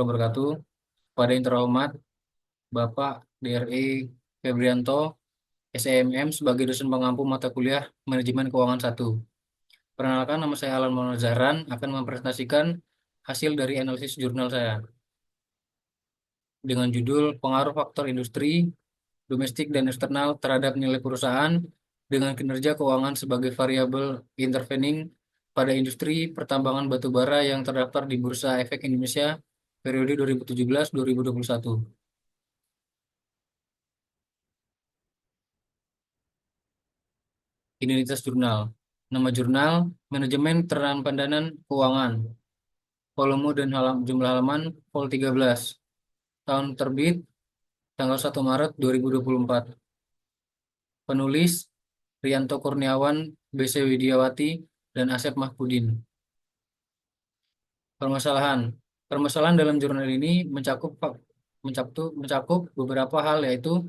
Wabarakatuh. Pada yang terhormat Bapak DRI Febrianto, SEMM sebagai dosen pengampu mata kuliah Manajemen Keuangan 1. Perkenalkan, nama saya Alan Maulana Zahran, akan mempresentasikan hasil dari analisis jurnal saya dengan judul Pengaruh Faktor Industri, Domestik dan Eksternal terhadap nilai perusahaan dengan kinerja keuangan sebagai variabel intervening pada industri pertambangan batu bara yang terdaftar di Bursa Efek Indonesia periode 2017-2021. Identitas jurnal. Nama jurnal, Manajemen Pendanaan Keuangan. Volume dan jumlah halaman vol 13. Tahun terbit, tanggal 1 Maret 2024. Penulis, Rianto Kurniawan, BC Widiawati, dan Asep Mahpudin. Permasalahan. Permasalahan dalam jurnal ini mencakup beberapa hal, yaitu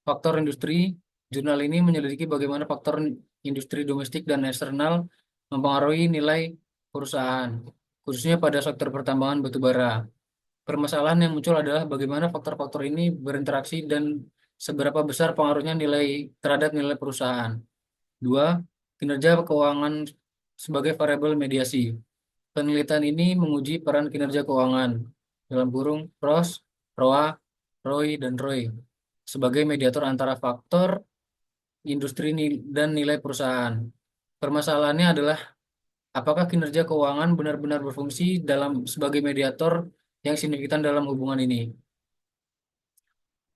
faktor industri. Jurnal ini menyelidiki bagaimana faktor industri domestik dan eksternal mempengaruhi nilai perusahaan, khususnya pada sektor pertambangan batu bara. Permasalahan yang muncul adalah bagaimana faktor-faktor ini berinteraksi dan seberapa besar pengaruhnya terhadap nilai perusahaan. Dua, kinerja keuangan sebagai variabel mediasi. Penelitian ini menguji peran kinerja keuangan dalam kurung ROS, ROA, ROI, dan ROI sebagai mediator antara faktor industri dan nilai perusahaan. Permasalahannya adalah apakah kinerja keuangan benar-benar berfungsi sebagai mediator yang signifikan dalam hubungan ini.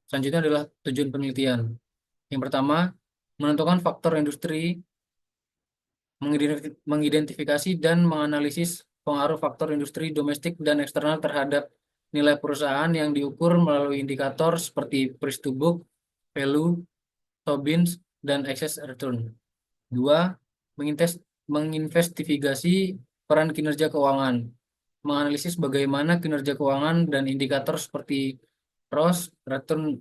Selanjutnya adalah tujuan penelitian. Yang pertama, menentukan faktor industri, mengidentifikasi dan menganalisis pengaruh faktor industri domestik dan eksternal terhadap nilai perusahaan yang diukur melalui indikator seperti price to book, value, Tobin, dan excess return. Dua, menginvestigasi peran kinerja keuangan, menganalisis bagaimana kinerja keuangan dan indikator seperti ROS, return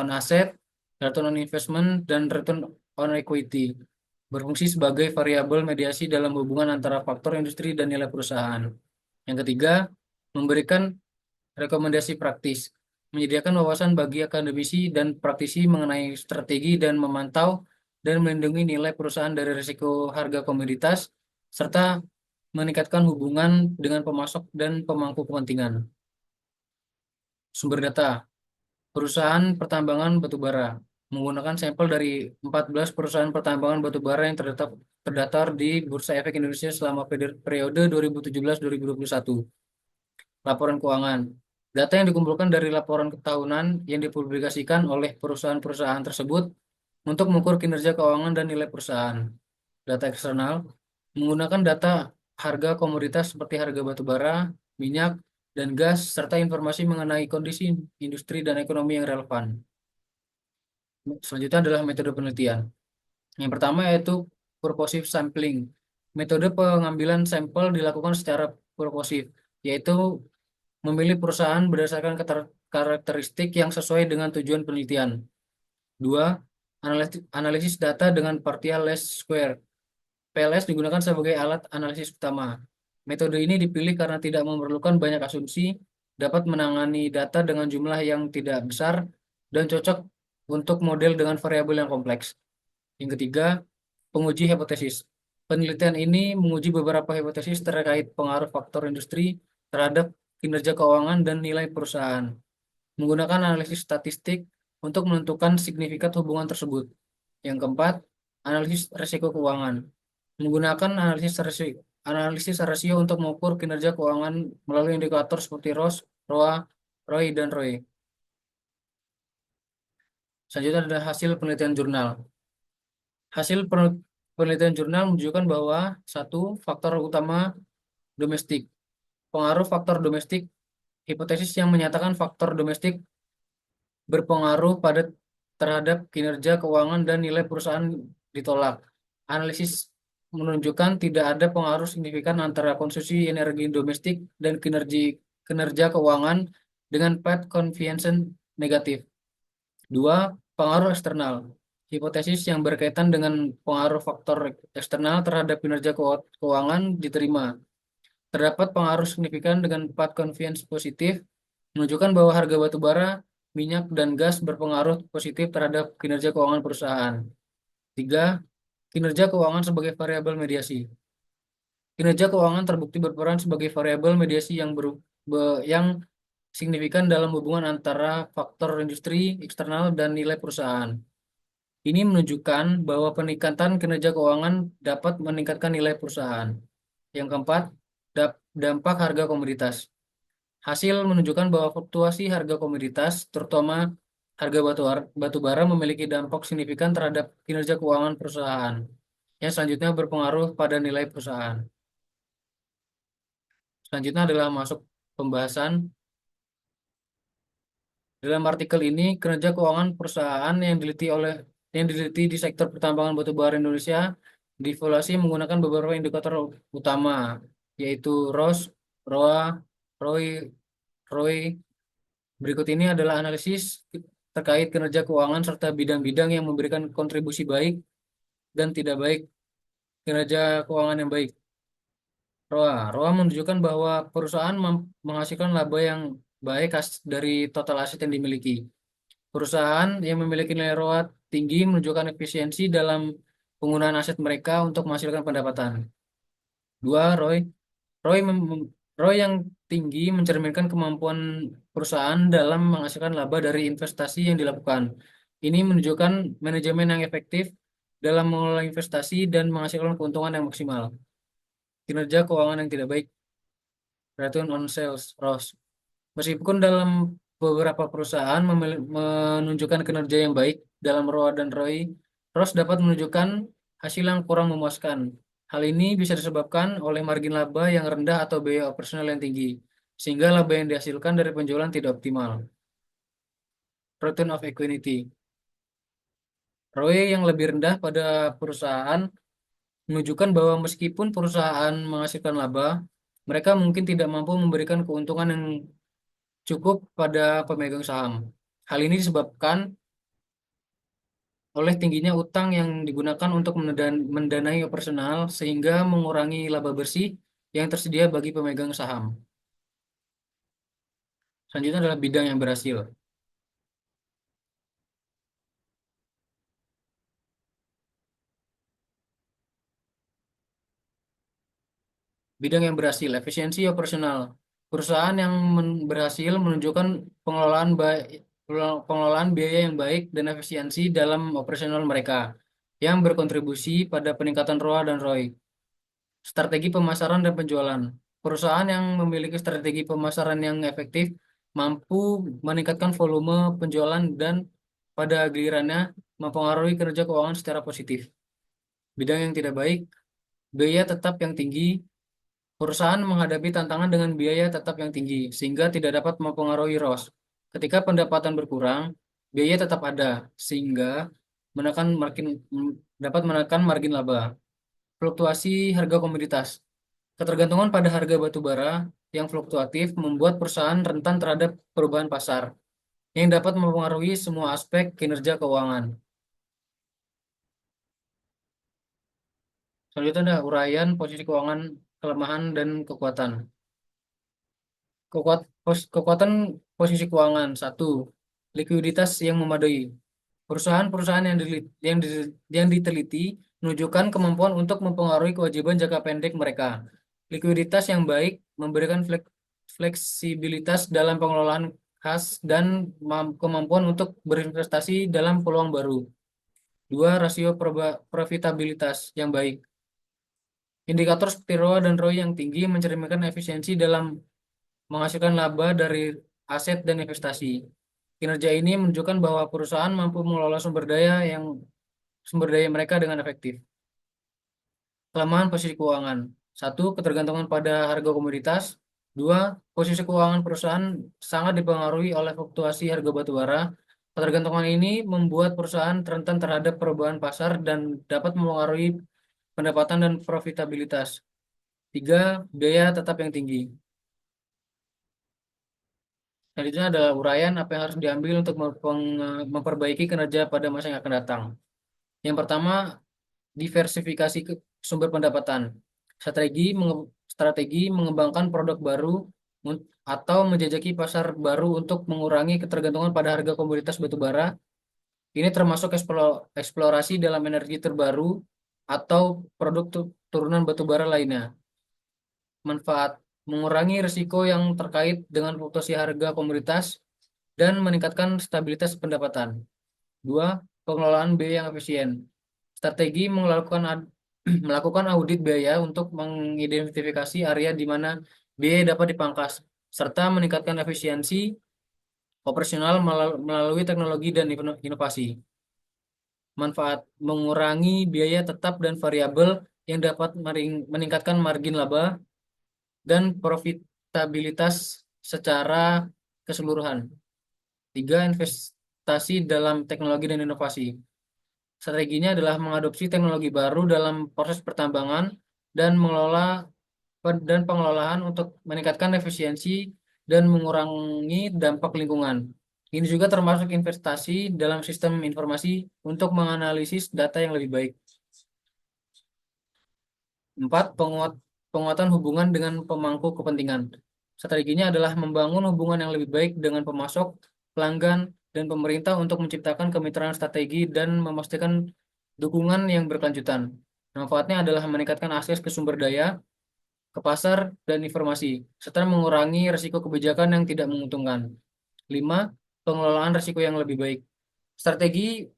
on asset, return on investment, dan return on equity berfungsi sebagai variabel mediasi dalam hubungan antara faktor industri dan nilai perusahaan. Yang ketiga, memberikan rekomendasi praktis, menyediakan wawasan bagi akademisi dan praktisi mengenai strategi dan memantau dan melindungi nilai perusahaan dari risiko harga komoditas, serta meningkatkan hubungan dengan pemasok dan pemangku kepentingan. Sumber data, perusahaan pertambangan batubara, menggunakan sampel dari 14 perusahaan pertambangan batubara yang terdaftar di Bursa Efek Indonesia selama periode 2017-2021. Laporan keuangan. Data yang dikumpulkan dari laporan tahunan yang dipublikasikan oleh perusahaan-perusahaan tersebut untuk mengukur kinerja keuangan dan nilai perusahaan. Data eksternal menggunakan data harga komoditas seperti harga batu bara, minyak, dan gas, serta informasi mengenai kondisi industri dan ekonomi yang relevan. Selanjutnya adalah metode penelitian. Yang pertama yaitu purposive sampling. Metode pengambilan sampel dilakukan secara purposif, yaitu memilih perusahaan berdasarkan karakteristik yang sesuai dengan tujuan penelitian. Dua, analisis data dengan partial least square. PLS digunakan sebagai alat analisis utama. Metode ini dipilih karena tidak memerlukan banyak asumsi, dapat menangani data dengan jumlah yang tidak besar, dan cocok untuk model dengan variabel yang kompleks. Yang ketiga, penguji hipotesis. Penelitian ini menguji beberapa hipotesis terkait pengaruh faktor industri terhadap kinerja keuangan dan nilai perusahaan, menggunakan analisis statistik untuk menentukan signifikan hubungan tersebut. Yang keempat, analisis risiko keuangan, menggunakan analisis rasio untuk mengukur kinerja keuangan melalui indikator seperti ROS, ROA, ROI, dan ROE. Selanjutnya adalah hasil penelitian jurnal. Hasil penelitian jurnal menunjukkan bahwa satu, faktor utama domestik. Pengaruh faktor domestik, hipotesis yang menyatakan faktor domestik berpengaruh terhadap kinerja keuangan dan nilai perusahaan ditolak. Analisis menunjukkan tidak ada pengaruh signifikan antara konsumsi energi domestik dan kinerja keuangan dengan path convection negatif. Dua, pengaruh eksternal. Hipotesis yang berkaitan dengan pengaruh faktor eksternal terhadap kinerja keuangan diterima. Terdapat pengaruh signifikan dengan path conveyance positif, menunjukkan bahwa harga batu bara, minyak, dan gas berpengaruh positif terhadap kinerja keuangan perusahaan. Tiga, kinerja keuangan sebagai variabel mediasi. Kinerja keuangan terbukti berperan sebagai variabel mediasi yang signifikan dalam hubungan antara faktor industri, eksternal, dan nilai perusahaan. Ini menunjukkan bahwa peningkatan kinerja keuangan dapat meningkatkan nilai perusahaan. Yang keempat, dampak harga komoditas. Hasil menunjukkan bahwa fluktuasi harga komoditas, terutama harga batu bara, memiliki dampak signifikan terhadap kinerja keuangan perusahaan, yang selanjutnya berpengaruh pada nilai perusahaan. Selanjutnya adalah masuk pembahasan. Dalam artikel ini, kinerja keuangan perusahaan yang diteliti di sektor pertambangan batu bara Indonesia dievaluasi menggunakan beberapa indikator utama, yaitu ROS, ROA, ROI, ROI. Berikut ini adalah analisis terkait kinerja keuangan serta bidang-bidang yang memberikan kontribusi baik dan tidak baik kinerja keuangan yang baik. ROA. ROA menunjukkan bahwa perusahaan menghasilkan laba yang baik dari total aset yang dimiliki. Perusahaan yang memiliki nilai ROA tinggi menunjukkan efisiensi dalam penggunaan aset mereka untuk menghasilkan pendapatan. Dua, ROI. ROI, ROI yang tinggi mencerminkan kemampuan perusahaan dalam menghasilkan laba dari investasi yang dilakukan. Ini menunjukkan manajemen yang efektif dalam mengelola investasi dan menghasilkan keuntungan yang maksimal. Kinerja keuangan yang tidak baik, return on sales, ROS. Meskipun dalam beberapa perusahaan menunjukkan kinerja yang baik dalam ROA dan ROI, ROS dapat menunjukkan hasil yang kurang memuaskan. Hal ini bisa disebabkan oleh margin laba yang rendah atau biaya operasional yang tinggi, sehingga laba yang dihasilkan dari penjualan tidak optimal. Return of equity. ROI yang lebih rendah pada perusahaan menunjukkan bahwa meskipun perusahaan menghasilkan laba, mereka mungkin tidak mampu memberikan keuntungan yang cukup pada pemegang saham. Hal ini disebabkan oleh tingginya utang yang digunakan untuk mendanai operasional sehingga mengurangi laba bersih yang tersedia bagi pemegang saham. Selanjutnya adalah bidang yang berhasil. Bidang yang berhasil, efisiensi operasional. Perusahaan yang berhasil menunjukkan pengelolaan biaya yang baik dan efisiensi dalam operasional mereka yang berkontribusi pada peningkatan ROA dan ROI. Strategi pemasaran dan penjualan. Perusahaan yang memiliki strategi pemasaran yang efektif mampu meningkatkan volume penjualan dan pada gilirannya mempengaruhi kinerja keuangan secara positif. Bidang yang tidak baik, biaya tetap yang tinggi. Perusahaan menghadapi tantangan dengan biaya tetap yang tinggi sehingga tidak dapat mempengaruhi ROS. Ketika pendapatan berkurang, biaya tetap ada sehingga menekan margin dapat menekan margin laba. Fluktuasi harga komoditas. Ketergantungan pada harga batu bara yang fluktuatif membuat perusahaan rentan terhadap perubahan pasar yang dapat mempengaruhi semua aspek kinerja keuangan. Selanjutnya ada uraian posisi keuangan, kelemahan, dan kekuatan. Kekuatan posisi keuangan. Satu, likuiditas yang memadai. Perusahaan-perusahaan yang diteliti menunjukkan kemampuan untuk mempengaruhi kewajiban jangka pendek mereka. Likuiditas yang baik memberikan fleksibilitas dalam pengelolaan kas dan kemampuan untuk berinvestasi dalam peluang baru. Dua, rasio profitabilitas yang baik. Indikator seperti ROA dan ROI yang tinggi mencerminkan efisiensi dalam menghasilkan laba dari aset dan investasi. Kinerja ini menunjukkan bahwa perusahaan mampu mengelola sumber daya mereka dengan efektif. Kelemahan posisi keuangan. Satu, ketergantungan pada harga komoditas. Dua, posisi keuangan perusahaan sangat dipengaruhi oleh fluktuasi harga batu bara. Ketergantungan ini membuat perusahaan rentan terhadap perubahan pasar dan dapat mempengaruhi pendapatan dan profitabilitas. Tiga, biaya tetap yang tinggi. Selanjutnya ada uraian apa yang harus diambil untuk memperbaiki kinerja pada masa yang akan datang. Yang pertama, diversifikasi sumber pendapatan. strategi mengembangkan produk baru atau menjajaki pasar baru untuk mengurangi ketergantungan pada harga komoditas batu bara. Ini termasuk eksplorasi dalam energi terbaru atau produk turunan batu bara lainnya. Manfaat mengurangi risiko yang terkait dengan fluktuasi harga komoditas dan meningkatkan stabilitas pendapatan. Dua, pengelolaan biaya yang efisien. Strategi melakukan audit biaya untuk mengidentifikasi area di mana biaya dapat dipangkas, serta meningkatkan efisiensi operasional melalui teknologi dan inovasi. Manfaat mengurangi biaya tetap dan variabel yang dapat meningkatkan margin laba dan profitabilitas secara keseluruhan. Tiga, investasi dalam teknologi dan inovasi. Strateginya adalah mengadopsi teknologi baru dalam proses pertambangan dan pengelolaan untuk meningkatkan efisiensi dan mengurangi dampak lingkungan. Ini juga termasuk investasi dalam sistem informasi untuk menganalisis data yang lebih baik. Empat, penguatan hubungan dengan pemangku kepentingan. Strateginya adalah membangun hubungan yang lebih baik dengan pemasok, pelanggan, dan pemerintah untuk menciptakan kemitraan strategi dan memastikan dukungan yang berkelanjutan. Manfaatnya adalah meningkatkan akses ke sumber daya, ke pasar, dan informasi, serta mengurangi risiko kebijakan yang tidak menguntungkan. Lima, pengelolaan risiko yang lebih baik. Strategi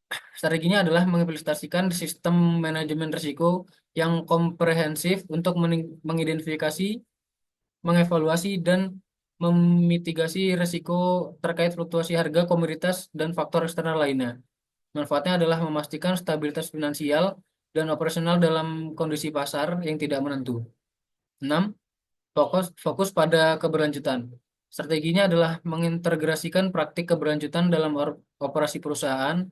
Strateginya adalah mengimplementasikan sistem manajemen risiko yang komprehensif untuk mengidentifikasi, mengevaluasi, dan memitigasi risiko terkait fluktuasi harga komoditas dan faktor eksternal lainnya. Manfaatnya adalah memastikan stabilitas finansial dan operasional dalam kondisi pasar yang tidak menentu. 6. Fokus pada keberlanjutan. Strateginya adalah mengintegrasikan praktik keberlanjutan dalam operasi perusahaan,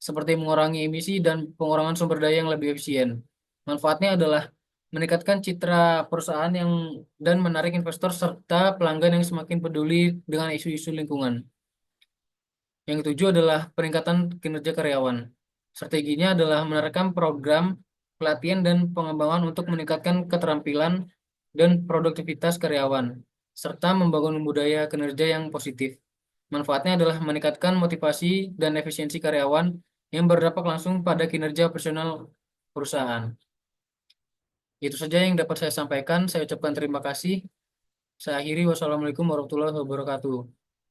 seperti mengurangi emisi dan pengurangan sumber daya yang lebih efisien. Manfaatnya adalah meningkatkan citra perusahaan dan menarik investor serta pelanggan yang semakin peduli dengan isu-isu lingkungan. Yang ketujuh adalah peningkatan kinerja karyawan. Strateginya adalah menerapkan program pelatihan dan pengembangan untuk meningkatkan keterampilan dan produktivitas karyawan, serta membangun budaya kinerja yang positif. Manfaatnya adalah meningkatkan motivasi dan efisiensi karyawan yang berdampak langsung pada kinerja operasional perusahaan. Itu saja yang dapat saya sampaikan. Saya ucapkan terima kasih. Saya akhiri. Wassalamualaikum warahmatullahi wabarakatuh.